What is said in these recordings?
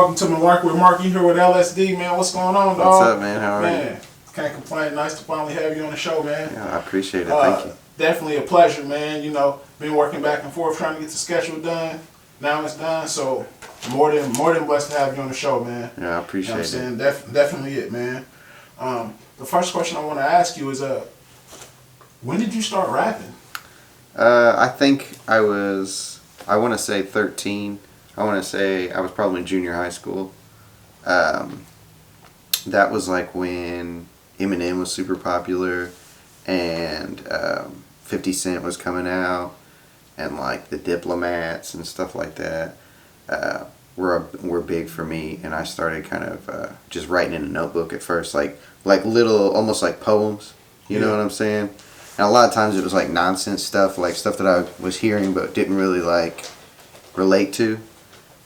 welcome to Muhlarkey Wit Markie here with LSD, man. What's going on, dog? What's up, man? How are man, can't complain. Nice to finally have you on the show, man. you? Yeah, I appreciate it. Thank you. Definitely a pleasure, man. You know, been working back and forth trying to get the schedule done. Now it's done, so more than blessed to have you on the show, man. Yeah, I appreciate You know what I'm saying? Definitely it, man. The first question I want to ask you is, when did you start rapping? I think I want to say 13. I want to say I was probably in junior high school. That was like when Eminem was super popular and 50 Cent was coming out and like the Diplomats and stuff like that were big for me, and I started kind of just writing in a notebook at first, like little, almost like poems, you know what I'm saying? And a lot of times it was like nonsense stuff, like stuff that I was hearing but didn't really like relate to,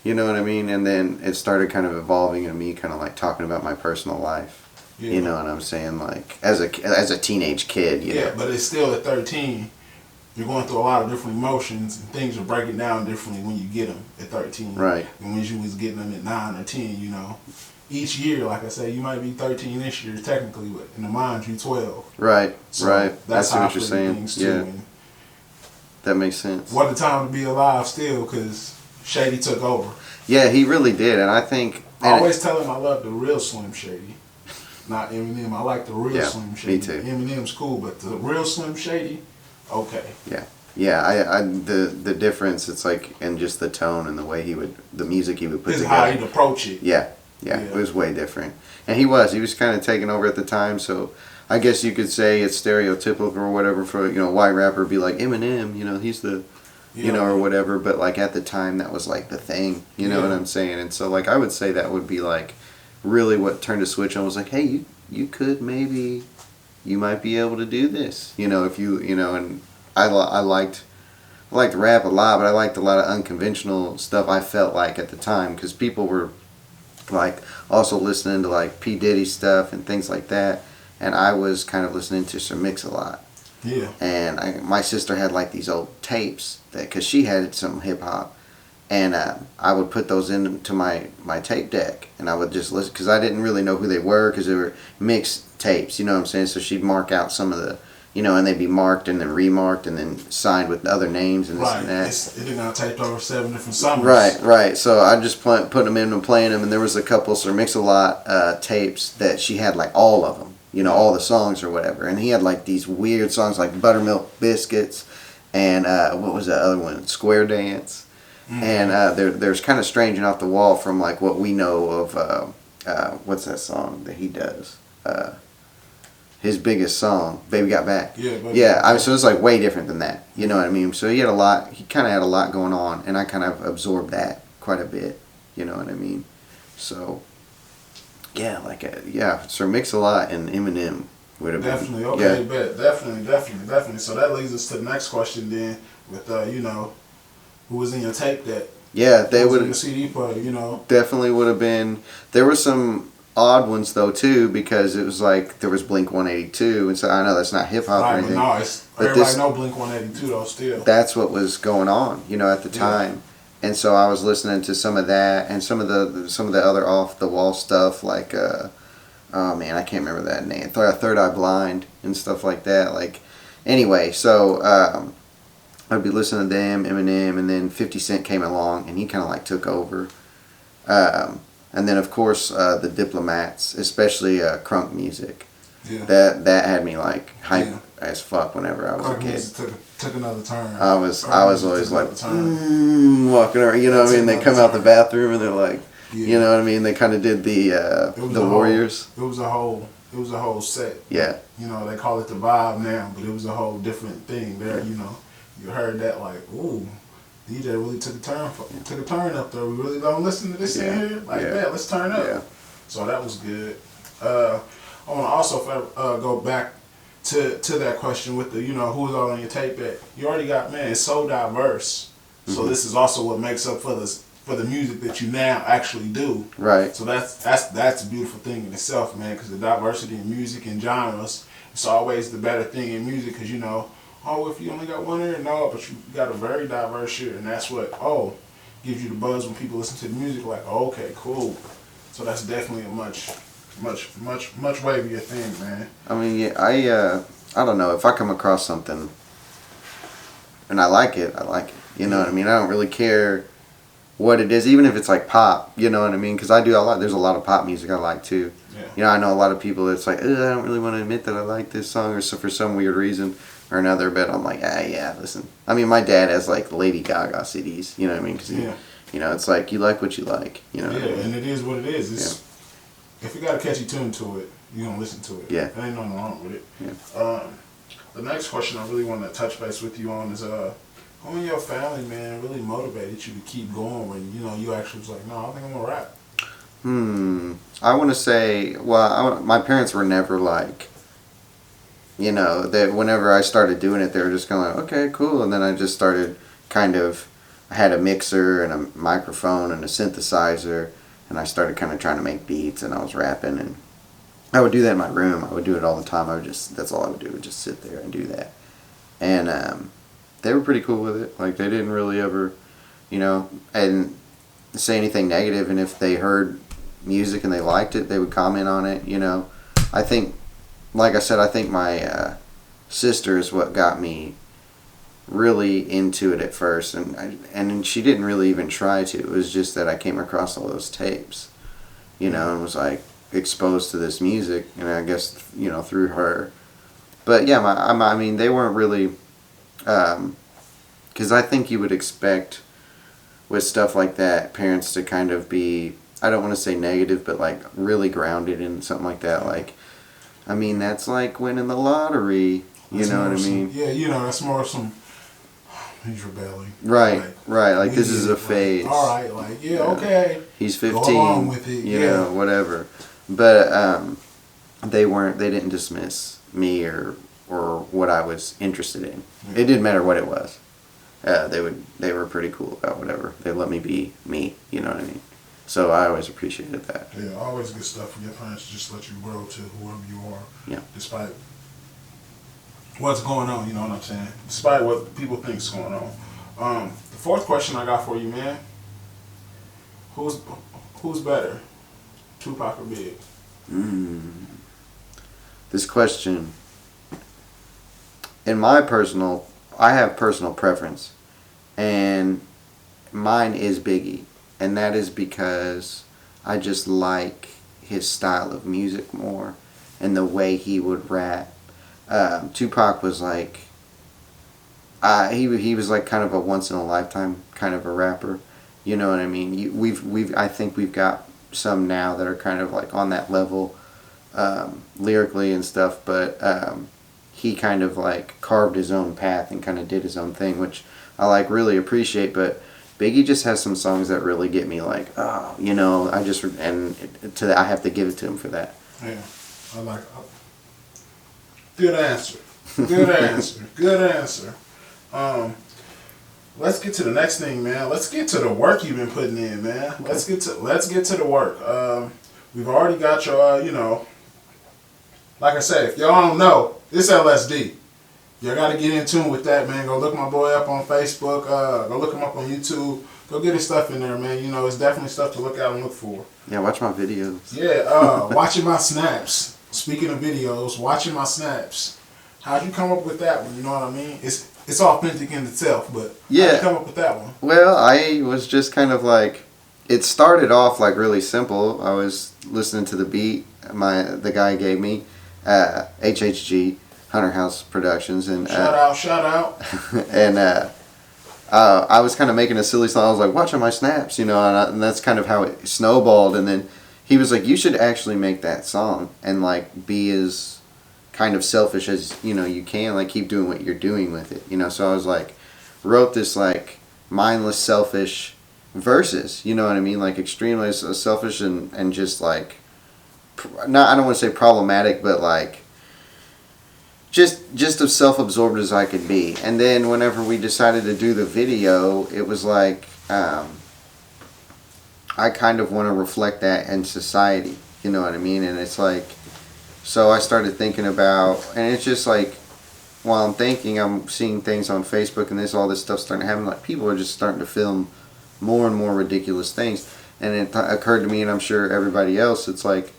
you know what I mean? And then it started kind of evolving into me kind of like talking about my personal life, you know what I'm saying? Like as a teenage kid, you know? But it's still at 13. You're going through a lot of different emotions, and things are breaking down differently when you get them at 13. Right. And when you was getting them at 9 or 10, you know. Each year, like I say, you might be 13 this year technically, but in the mind you 12. Right, so right. That's how what I you're saying. Yeah. That makes sense. What a time to be alive still, because Shady took over. Yeah, he really did, and I think... I always tell him I love the real Slim Shady. Not Eminem. I like the real Slim Shady. Me too. Eminem's cool, but the real Slim Shady, okay. Yeah, I the difference, it's like, and just the tone and the way the music he would put together. How he'd approach it. Yeah, it was way different. And he was kind of taking over at the time, so I guess you could say it's stereotypical or whatever for, you know, white rapper be like, Eminem, you know, he's the, you know, or whatever, but like at the time that was like the thing, you know what I'm saying? And so like I would say that would be like really what turned a switch on, was like, hey, you could maybe, you might be able to do this, you know, if you know, and I liked rap a lot, but I liked a lot of unconventional stuff, I felt like at the time, because people were like also listening to like P. Diddy stuff and things like that, and I was kind of listening to Sir Mix a lot. Yeah. And my sister had like these old tapes, because she had some hip hop, and I would put those into my tape deck, and I would just listen, because I didn't really know who they were, because they were mixed tapes, you know what I'm saying? So she'd mark out some of the, you know, and they'd be marked and then remarked and then signed with other names and this and that. It got taped over 7 different summers. Right. So I just put them in and playing them, and there was a couple Sir Mix-a-Lot tapes that she had like all of them, you know, all the songs or whatever. And he had like these weird songs like Buttermilk Biscuits and what was that other one? Square Dance. Mm-hmm. And there's kind of Strange and Off the Wall from like what we know of, what's that song that he does? His biggest song, Baby Got Back. Yeah. I mean, so it's like way different than that. You know what I mean? So he kind of had a lot going on, and I kind of absorbed that quite a bit. You know what I mean? So, yeah, Sir Mix-a-Lot and Eminem would have definitely been. Okay, bet. Definitely. So that leads us to the next question then, with you know, who was in your tape deck? Yeah, they would. In your CD player, you know. Definitely would have been. There were some odd ones though too, because it was like there was Blink 182, and so I know that's not hip hop or anything. But everybody know Blink 182 though still. That's what was going on, you know, at the time, and so I was listening to some of that and some of the other off the wall stuff, like oh man, I can't remember that name, Third Eye Blind and stuff like that. Like anyway, so I'd be listening to them, Eminem, and then 50 Cent came along and he kind of like took over. And then of course the Diplomats, especially crunk music. Yeah. That had me like hype as fuck whenever I was crunk a kid. Music took another turn. I was always like walking around, you know what I mean? They come out the bathroom and they're like, you know what I mean? They kind of did the Warriors. It was a whole set. Yeah. You know, they call it the vibe now, but it was a whole different thing there. You know, you heard that like, ooh. DJ really took a turn up there. We really don't listen to this in here like that. Let's turn up. Yeah. So that was good. I want to also go back to that question with the, you know, who's all on your tape that you already got. Man, it's so diverse. Mm-hmm. So this is also what makes up for the music that you now actually do. Right. So that's a beautiful thing in itself, man. Because the diversity in music and genres, it's always the better thing in music. Because, you know, oh, if you only got one ear, no, but you got a very diverse ear, and that's what, gives you the buzz when people listen to the music. Like, oh, okay, cool. So that's definitely a much wavier thing, man. I mean, yeah, I don't know if I come across something and I like it, I like it. You know what I mean? I don't really care what it is, even if it's like pop. You know what I mean? Because I do a lot. There's a lot of pop music I like too. Yeah. You know, I know a lot of people that's like, I don't really want to admit that I like this song, or so for some weird reason or another. But I'm like, yeah, listen. I mean, my dad has like Lady Gaga CDs. You know what I mean? Cause you know, it's like you like what you like. You know. Yeah, what I mean? and it is what it is. It's, if you got a catchy tune to it, you're gonna listen to it. Yeah. There ain't nothing wrong with it. Yeah. The next question I really want to touch base with you on is who in your family, man, really motivated you to keep going when, you know, you actually was like, no, I think I'm gonna rap? I want to say, well, my parents were never like, you know, that whenever I started doing it, they were just kind of like, okay, cool. And then I just started kind of, I had a mixer and a microphone and a synthesizer, and I started kind of trying to make beats, and I was rapping, and I would do that in my room. I would do it all the time. That's all I would do, would just sit there and do that. And they were pretty cool with it. Like, they didn't really ever, you know, and say anything negative. And if they heard music and they liked it, they would comment on it, you know. I think, like I said, I think my sister is what got me really into it at first. And she didn't really even try to. It was just that I came across all those tapes, you know, and was like exposed to this music. And I guess, you know, through her. But yeah, I mean, they weren't really... because I think you would expect with stuff like that, parents to kind of be, I don't want to say negative, but like really grounded in something like that. Like, I mean, that's like winning the lottery. You know what I mean? Yeah, you know, that's more of some, he's rebelling. Right, like, right. Like, this is a phase. All right, like, yeah, okay. He's 15. Go along with it, you know, whatever. But they didn't dismiss me or what I was interested in. It didn't matter what it was. They were pretty cool about whatever. They let me be me, you know what I mean? So I always appreciated that. Yeah, always good stuff from your parents to just let you grow to whoever you are. Yeah. Despite what's going on, you know what I'm saying? Despite what people think's going on. The fourth question I got for you, man. Who's better? Tupac or Big? This question, I have personal preference, and mine is Biggie, and that is because I just like his style of music more and the way he would rap. Tupac was like, he was like kind of a once in a lifetime kind of a rapper, you know what I mean? I think we've got some now that are kind of like on that level, lyrically and stuff, but he kind of like carved his own path and kind of did his own thing, which I like really appreciate. But Biggie just has some songs that really get me like, oh, you know, I have to give it to him for that. Yeah, I like. Good answer. Good answer. Good answer. Let's get to the next thing, man. Let's get to the work you've been putting in, man. Okay. Let's get to the work. We've already got your, you know. Like I said, if y'all don't know, it's LSD. Y'all got to get in tune with that, man. Go look my boy up on Facebook. Go look him up on YouTube. Go get his stuff in there, man. You know, it's definitely stuff to look out and look for. Yeah, watch my videos. Yeah, watching my snaps. Speaking of videos, watching my snaps. How'd you come up with that one? You know what I mean? It's authentic in itself, but how'd you come up with that one? Well, I was just kind of like, it started off like really simple. I was listening to the beat the guy gave me, HHG, Hunter House Productions, and shout out. And I was kind of making a silly song. I was like, watching my snaps, you know, and that's kind of how it snowballed. And then he was like, you should actually make that song and like be as kind of selfish as, you know, you can, like keep doing what you're doing with it, you know. So I was like, wrote this like mindless, selfish verses, you know what I mean, like extremely selfish and just like, I don't want to say problematic, but like just as self-absorbed as I could be. And then whenever we decided to do the video, it was like, I kind of want to reflect that in society, you know what I mean? And it's like, so I started thinking about, and it's just like, while I'm thinking, I'm seeing things on Facebook and all this stuff starting to happen, like people are just starting to film more and more ridiculous things. And it occurred to me, and I'm sure everybody else, it's like,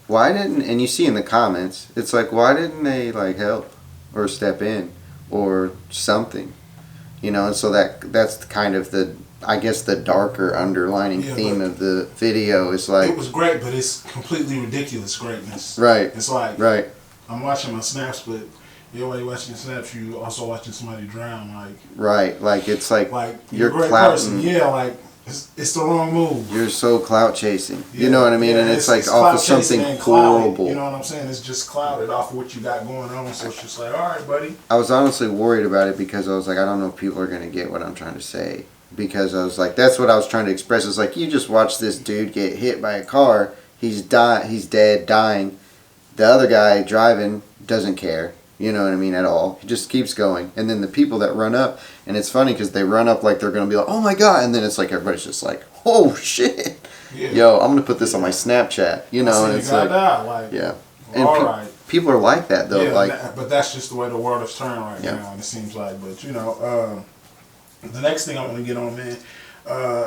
why didn't, and you see in the comments, it's like, why didn't they like help or step in or something, you know? And so that's kind of the, I guess, the darker underlining theme of the video is like, it was great, but it's completely ridiculous greatness. Right. It's like, right. I'm watching my snaps, but you're watching snaps, you also watching somebody drown. Like, right, like it's like you're a great person. Yeah, like it's the wrong move. You're so clout chasing. You know what I mean? And it's like off of something horrible. You know what I'm saying? It's just clouded off of what you got going on. So it's just like, all right, buddy. I was honestly worried about it because I was like, I don't know if people are going to get what I'm trying to say. Because I was like, that's what I was trying to express. It's like, you just watch this dude get hit by a car. He's dead, dying. The other guy driving doesn't care. You know what I mean, at all. He just keeps going. And then the people that run up, and it's funny because they run up like they're going to be like, oh my God. And then it's like everybody's just like, oh shit. Yeah. Yo, I'm going to put this on my Snapchat. You know, and it's like, yeah. And all right. People are like that though. Yeah, like, but that's just the way the world is turned right now, and it seems like. But, you know, the next thing I want to get on, man,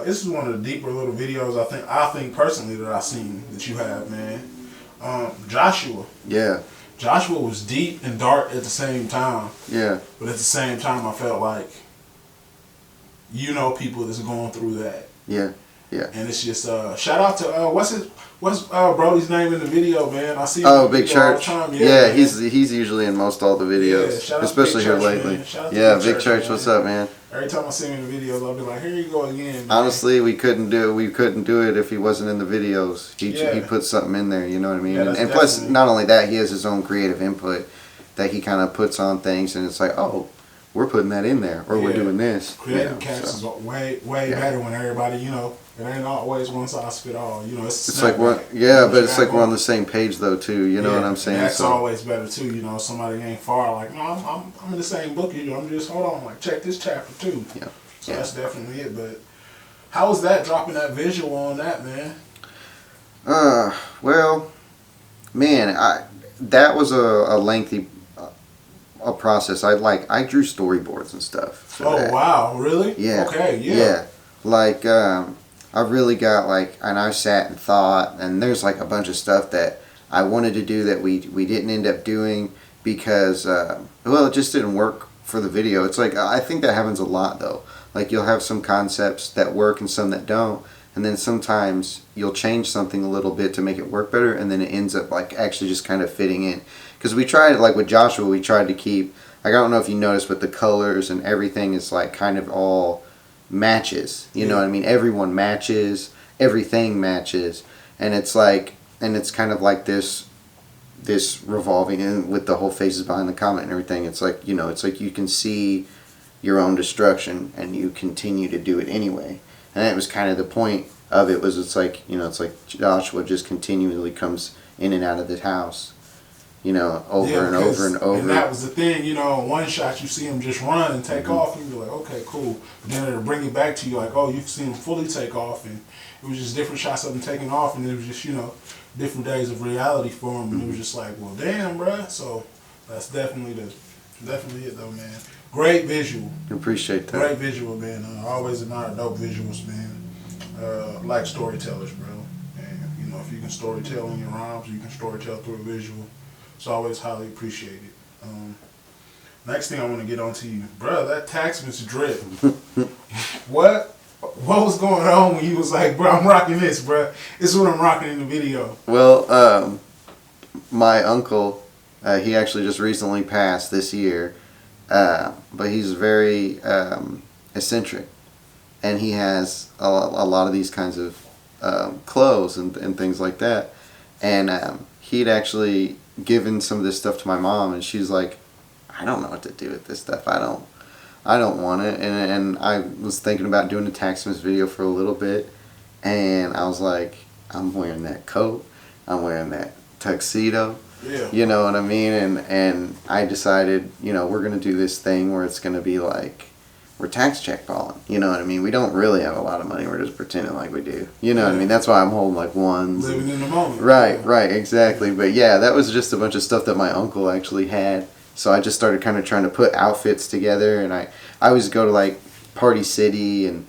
this is one of the deeper little videos I think personally that I've seen that you have, man. Joshua. Yeah. Joshua was deep and dark at the same time. Yeah. But at the same time, I felt like, you know, people that's going through that. Yeah. Yeah. And it's just shout out to what's Brody's name in the video, man? I see. Oh, Big Church. All the time. Yeah, he's usually in most all the videos, Yeah, especially here lately. Yeah, Big Church, what's up, man? Every time I see him in the videos, I'll be like, "Here you go again." Man. Honestly, we couldn't do it if he wasn't in the videos. He put something in there, you know what I mean? Yeah, and plus, not only that, he has his own creative input that he kind of puts on things, and it's like, oh, we're putting that in there, or we're doing this. Creative cats is way better when everybody, you know, it ain't always one size fit all. You know, it's like but it's like we're on the same page though too. You know what I'm saying? That's always better too. You know, somebody ain't far. Like, no, I'm in the same book. You know, I'm just hold on. Like, check this chapter too. Yeah. So that's definitely it. But how was that dropping that visual on that, man? Well, man, that was a lengthy a process. I drew storyboards and stuff. Oh that. Wow, really? Yeah. Okay, yeah. Like I really got like, and I sat and thought, and there's like a bunch of stuff that I wanted to do that we didn't end up doing because well, it just didn't work for the video. It's like, I think that happens a lot though. Like, you'll have some concepts that work and some that don't, and then sometimes you'll change something a little bit to make it work better, and then it ends up like actually just kind of fitting in. Because we tried, like with Joshua, we tried to keep, like, I don't know if you noticed, but the colors and everything is like kind of all matches. You know what I mean? Everyone matches, everything matches, and it's like, and it's kind of like this revolving, and with the whole faces behind the comment and everything, it's like, you know, it's like you can see your own destruction and you continue to do it anyway. And that was kind of the point of it, was it's like, you know, it's like Joshua just continually comes in and out of the house, you know, over and over and over. And that was the thing, you know, one shot you see him just run and take off, and you're like, okay, cool. But then it'll bring it back to you like, oh, you've seen him fully take off, and it was just different shots of him taking off, and it was just, you know, different days of reality for him, and it was just like, well, damn, bruh. So that's definitely it though, man. Great visual. Appreciate that. Great visual, man. I always admire dope visuals, man. Like storytellers, bro. And, you know, if you can storytell in your rhymes, you can storytell through a visual. It's always highly appreciated. Next thing I want to get on to you, bro, that TAXMAS drip. What was going on when you was like, bro, I'm rocking this, bro. This is what I'm rocking in the video. Well, my uncle, he actually just recently passed this year, but he's very eccentric, and he has a lot of these kinds of clothes and things like that, and he'd actually given some of this stuff to my mom, and she's like, I don't know what to do with this stuff. I don't want it. And I was thinking about doing a TAXMAS video for a little bit, and I was like, I'm wearing that coat, I'm wearing that tuxedo. Yeah. You know what I mean? And I decided, you know, we're gonna do this thing where it's gonna be like, we're tax check balling. You know what I mean? We don't really have a lot of money. We're just pretending like we do. You know what I mean? That's why I'm holding like ones. Living in the moment. Right, exactly. But yeah, that was just a bunch of stuff that my uncle actually had. So I just started kind of trying to put outfits together, and I always go to like Party City and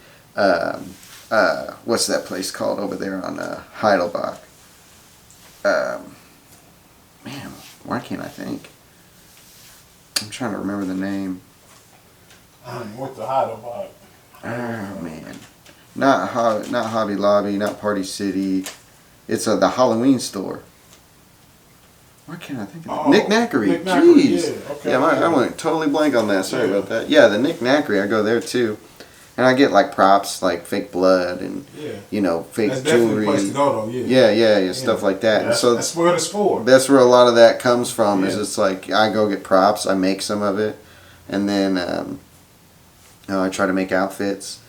what's that place called over there on Heidelbach? Man, why can't I think? I'm trying to remember the name. What the Heidelberg? Oh man, not Hobby Lobby, not Party City. It's the Halloween store. Why can't I think of it? Nick Knackery. Nick Knackery, Jeez. yeah. Okay, yeah, I went totally blank on that. Sorry about that. Yeah, the Nick Knackery. I go there too, and I get like props like fake blood and fake that's jewelry. Definitely a place to go though. Yeah. Stuff like that. Yeah, and so that's what it's for. that's where a lot of that comes from. Is Yeah. it's like I go get props, I make some of it, and then I try to make outfits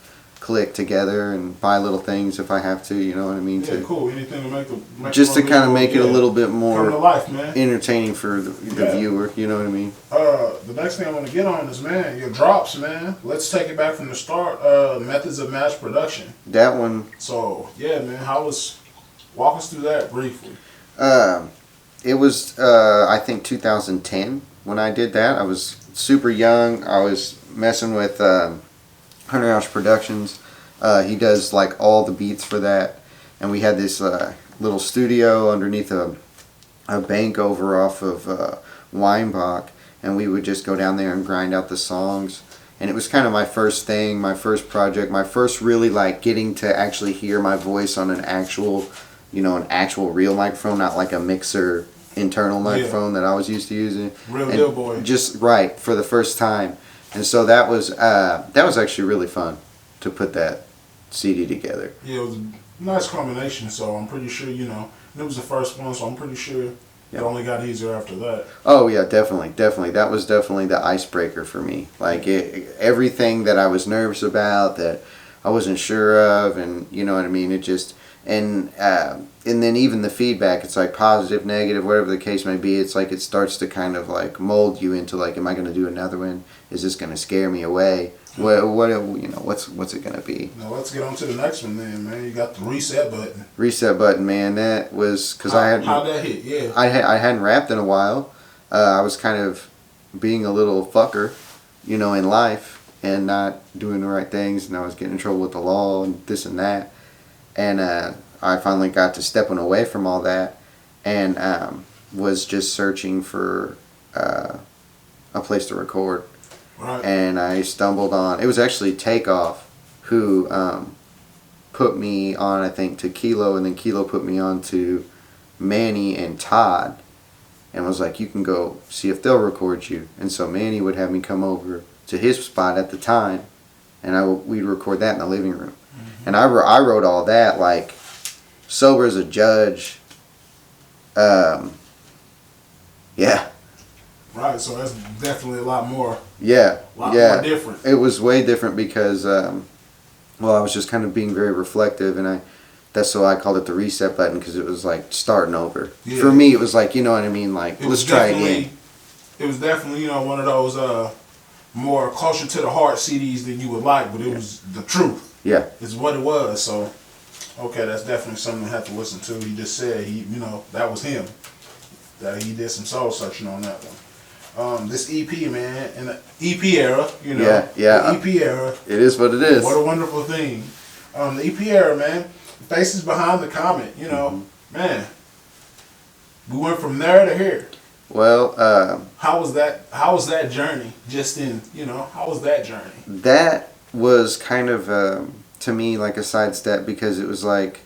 click together and buy little things if I have to. You know what I mean? Yeah, cool. Anything to make Just to kind of make it a little bit come more to life, man. entertaining for the viewer. You know what I mean? The next thing I want to get on is, man, your drops, man. Let's take it back from the start. Methods of mass production. That one. So yeah, man. Walk us through that briefly. It was I think 2010 when I did that. I was super young. I was messing with Hunter House Productions. He does like all the beats for that, and we had this little studio underneath a bank over off of Weinbach, and we would just go down there and grind out the songs. And it was kind of my first thing, my first project, my first really like getting to actually hear my voice on an actual real microphone, not like a mixer internal microphone that I was used to using. Real deal, boy. Just right for the first time. And so that was actually really fun to put that CD together. Yeah, it was a nice combination. So I'm pretty sure it was the first one. So I'm pretty sure it only got easier after that. Oh yeah, definitely. That was definitely the icebreaker for me. Like everything that I was nervous about, that I wasn't sure of, and you know what I mean. It just and then even the feedback, it's like positive, negative, whatever the case may be. It's like it starts to kind of like mold you into like, am I going to do another one? Is this going to scare me away? What's it going to be? Now let's get on to the next one then, man. You got the reset button. Reset button, man. That was because how'd that hit? Yeah. I hadn't rapped in a while. I was kind of being a little fucker, in life and not doing the right things, and I was getting in trouble with the law and this and that. And I finally got to stepping away from all that, and was just searching for a place to record. Right. And I stumbled on, it was actually Takeoff who put me on, I think, to Kilo, and then Kilo put me on to Manny and Todd, and was like, you can go see if they'll record you. And so Manny would have me come over to his spot at the time, and we'd record that in the living room. Mm-hmm. And I wrote all that like sober as a judge. Yeah. Right, so that's definitely a lot more. Yeah, more different. It was way different because, I was just kind of being very reflective, and that's why I called it the reset button, because it was like starting over. Yeah. For me, it was like, you know what I mean, like let's try again. It was definitely one of those more closer to the heart CDs than you would like, but it was the truth. Yeah, it's what it was. So, okay, that's definitely something to have to listen to. He just said that was him, that he did some soul searching on that one. This EP, man, in the EP era, Yeah. The EP era. It is what it is. What a wonderful thing. The EP era, man. Faces behind the comment, man. We went from there to here. Well, how was that journey? How was that journey? That was kind of to me like a sidestep, because it was like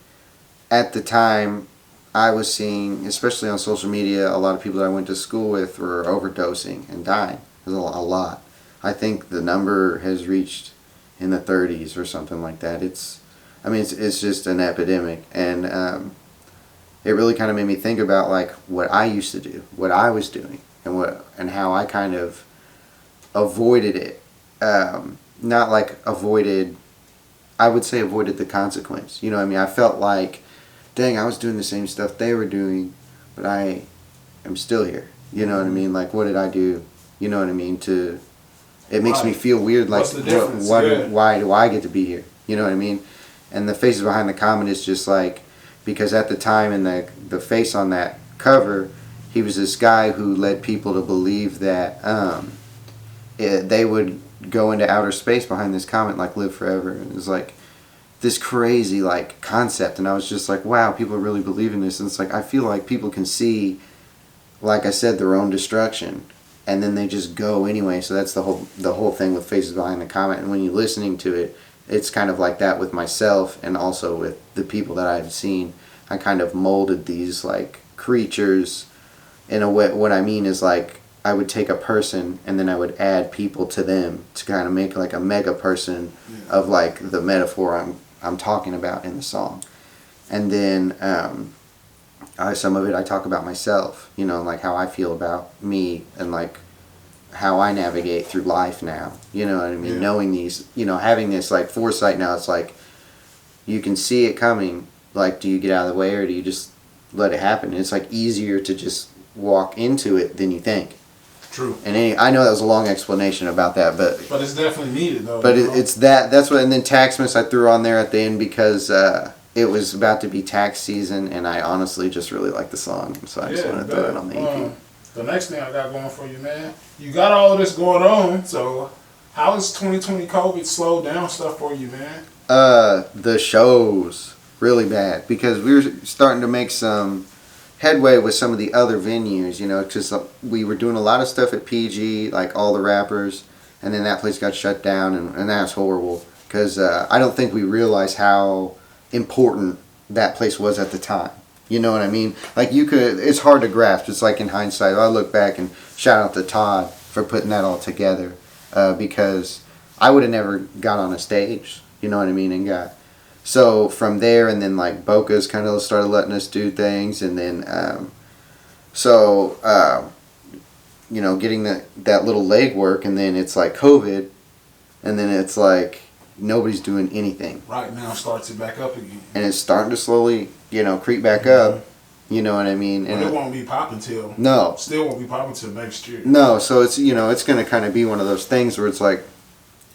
at the time I was seeing, especially on social media, a lot of people that I went to school with were overdosing and dying. There's a lot. I think the number has reached in the 30s or something like that. It's just an epidemic, and it really kind of made me think about like what I used to do, what I was doing, and how I kind of avoided it. Not like avoided, I would say avoided the consequence. You know what I mean? I felt like, dang, I was doing the same stuff they were doing, but I am still here. You know what I mean? Like, what did I do? You know what I mean? It makes me feel weird. Like, why do I get to be here? You know what I mean? And the faces behind the comment is just like, because at the time in the face on that cover, he was this guy who led people to believe that they would go into outer space behind this comet, like live forever. And it's like, this crazy like concept, and I was just like, wow, people really believe in this. And it's like, I feel like people can see, like I said, their own destruction, and then they just go anyway. So that's the whole thing with Faces Behind the Comment. And when you're listening to it, it's kind of like that with myself, and also with the people that I've seen. I kind of molded these like creatures in a way. What I mean is, like, I would take a person and then I would add people to them to kind of make like a mega person of like the metaphor I'm talking about in the song. And then some of it I talk about myself, you know, like how I feel about me and like how I navigate through life now. You know what I mean? Knowing these, you know, having this like foresight now, it's like you can see it coming. Like, do you get out of the way or do you just let it happen? And it's like easier to just walk into it than you think. True. And I know that was a long explanation about that, but it's definitely needed though. But it's that's what. And then TAXMAS I threw on there at the end because it was about to be tax season, and I honestly just really like the song, so I just want to throw it on the EP. The next thing I got going for you, man, you got all of this going on. So how has 2020 COVID slowed down stuff for you, man? The shows really bad because we were starting to make some headway with some of the other venues, you know, because we were doing a lot of stuff at PG, like all the rappers, and then that place got shut down, and that's horrible because I don't think we realized how important that place was at the time. You know what I mean? Like, it's hard to grasp. It's like in hindsight, I look back and shout out to Todd for putting that all together because I would have never got on a stage, you know what I mean, and so from there, and then like Boca's kind of started letting us do things, and then you know, getting that little leg work, and then it's like COVID, and then it's like nobody's doing anything. Right now starts it back up again. And it's starting to slowly, you know, creep back up. You know what I mean? And it won't be popping till still won't be popping till next year. No, so it's, you know, it's going to kind of be one of those things where it's like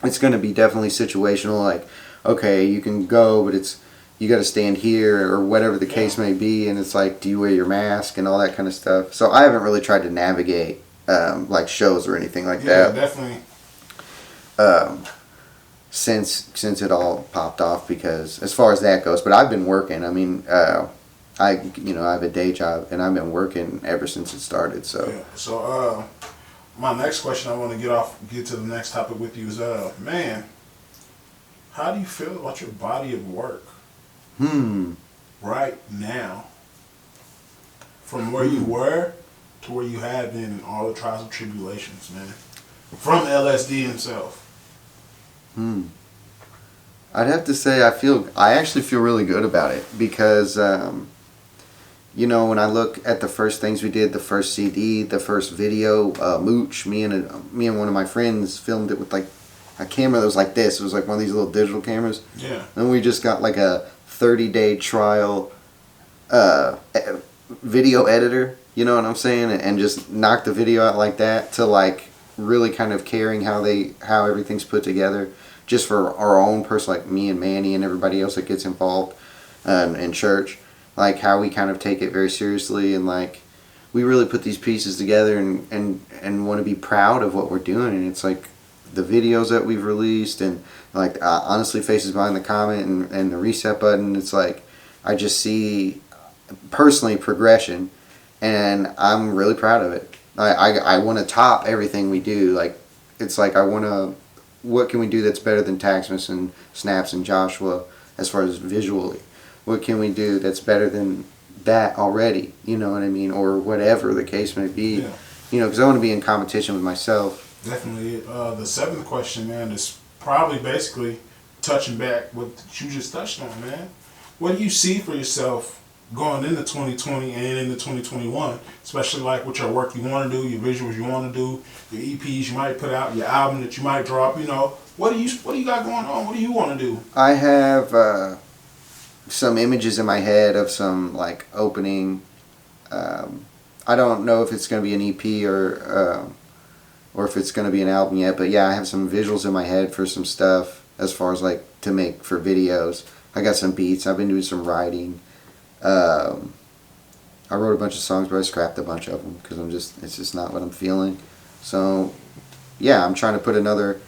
it's going to be definitely situational. Like, okay, you can go, but you got to stand here or whatever the case may be, and it's like, do you wear your mask and all that kind of stuff. So I haven't really tried to navigate like shows or anything like that. Yeah, definitely. Since it all popped off, because as far as that goes, but I've been working. I mean, I have a day job and I've been working ever since it started. So yeah. So my next question I want to get to the next topic with you is man, how do you feel about your body of work right now, from where you were to where you have been, and all the trials and tribulations, man, from LSD himself? I'd have to say I actually feel really good about it because you know, when I look at the first things we did, the first CD, the first video, Mooch, me and one of my friends filmed it with like a camera that was like this. It was like one of these little digital cameras. Yeah. And we just got like a 30-day trial video editor, you know what I'm saying, and just knocked the video out like that, to like really kind of caring how everything's put together, just for our own person, like me and Manny and everybody else that gets involved in church, like how we kind of take it very seriously, and like we really put these pieces together and want to be proud of what we're doing. And it's like the videos that we've released, and like honestly, Faces Behind the Comment and the reset button, it's like I just see personally progression, and I'm really proud of it. I want to top everything we do. Like, it's like what can we do that's better than TAXMAS and Snaps and Joshua as far as visually? What can we do that's better than that already? You know what I mean? Or whatever the case may be. Yeah. You know, because I want to be in competition with myself. Definitely. The seventh question, man, is probably basically touching back what you just touched on, man. What do you see for yourself going into 2020 and into 2021, especially like with your work you want to do, your visuals you want to do, your EPs you might put out, your album that you might drop? You know, what do you got going on? What do you want to do? I have some images in my head of some like opening. I don't know if it's going to be an EP or if it's going to be an album yet, but yeah, I have some visuals in my head for some stuff as far as like to make for videos. I got some beats. I've been doing some writing. I wrote a bunch of songs, but I scrapped a bunch of them because it's just not what I'm feeling. So yeah, I'm trying to put another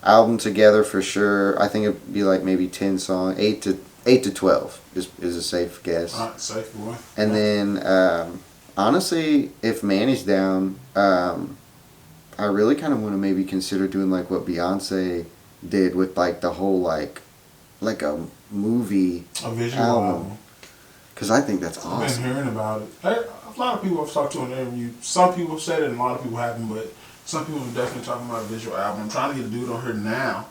album together for sure. I think it'd be like maybe 10 songs, 8 to 12 is a safe guess. All right, safe boy. And then honestly, if Manny's down, I really kind of want to maybe consider doing like what Beyonce did with like the whole like a movie, a visual album. Because I think that's awesome. I've been hearing about it. A lot of people I've talked to in the interview. Some people have said it, and a lot of people haven't. But some people are definitely talking about a visual album. I'm trying to get a dude on here now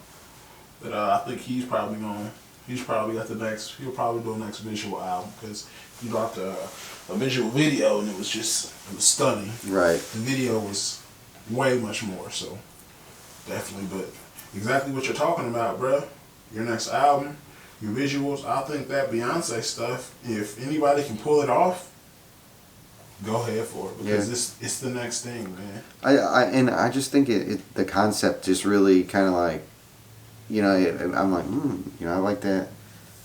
that I think he's probably got the next. He'll probably do a next visual album because he dropped a visual video and it was stunning. Right. The video was way much more. So definitely, but exactly what you're talking about, bruh. Your next album, your visuals. I think that Beyonce stuff, if anybody can pull it off, go ahead for it because it's the next thing, man. I just think the concept just really kind of like, you know, I'm like, you know, I like that.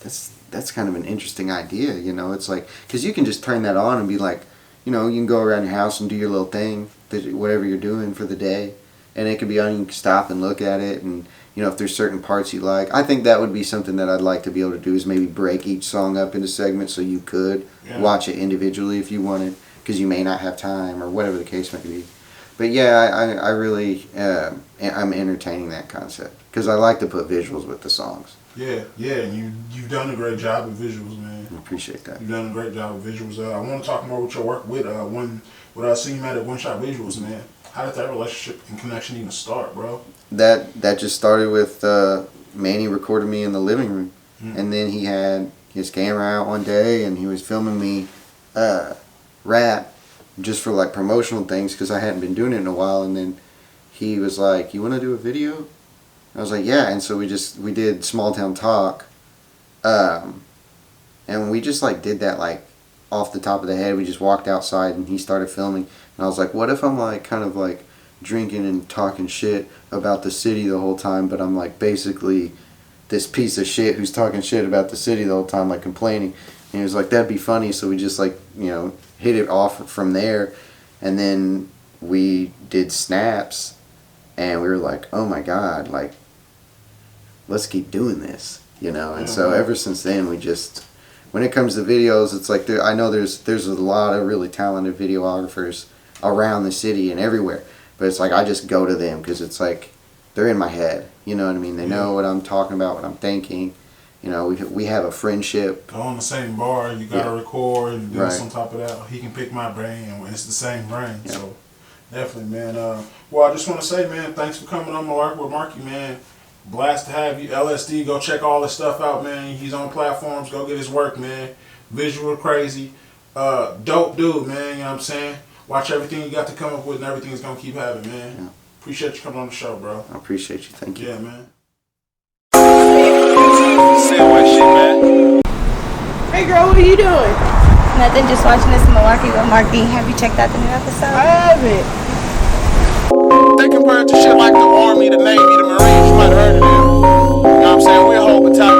That's kind of an interesting idea, you know. It's like, because you can just turn that on and be like, you know, you can go around your house and do your little thing, whatever you're doing for the day, and it could be on. You can stop and look at it, and you know, if there's certain parts you like. I think that would be something that I'd like to be able to do is maybe break each song up into segments so you could watch it individually if you wanted, because you may not have time or whatever the case may be. But yeah, I really I'm entertaining that concept because I like to put visuals with the songs. Yeah, and you've done a great job with visuals, man. I appreciate that. You've done a great job with visuals. I want to talk more with your work with Sinumatic One Shot Visuals, man. How did that relationship and connection even start, bro? That just started with Manny recorded me in the living room, and then he had his camera out one day and he was filming me rap just for like promotional things because I hadn't been doing it in a while, and then he was like, "You want to do a video?" I was like, "Yeah," and so we did Small Town Talk, and we just like did that like off the top of the head. We just walked outside and he started filming, and I was like, "What if I'm like kind of like drinking and talking shit about the city the whole time, but I'm like basically this piece of shit who's talking shit about the city the whole time, like complaining." And he was like, "That'd be funny." So we just like, you know, hit it off from there, and then we did snaps, and we were like, "Oh my god, like let's keep doing this," you know. And so ever since then, we just, when it comes to videos, it's like I know there's a lot of really talented videographers around the city and everywhere. But it's like I just go to them because it's like they're in my head. You know what I mean? They know what I'm talking about, what I'm thinking. You know, we have a friendship. Go on the same bar. You got to record and do this on top of that. He can pick my brain, and it's the same brain. Yeah. So definitely, man. Well, I just want to say, man, thanks for coming on Muhlarkey Wit Markie, man. Blast to have you. LSD, go check all this stuff out, man. He's on platforms. Go get his work, man. Visual crazy. Dope dude, man. You know what I'm saying? Watch everything you got to come up with, and everything's going to keep happening, man. Yeah. Appreciate you coming on the show, bro. I appreciate you. Thank you. Yeah, man. Hey, girl, what are you doing? Nothing, just watching this Muhlarkey Wit Markie. Have you checked out the new episode? I haven't. They compared to shit like the Army, the Navy, the Marines. You might have heard of them. You know what I'm saying? We're a whole battalion.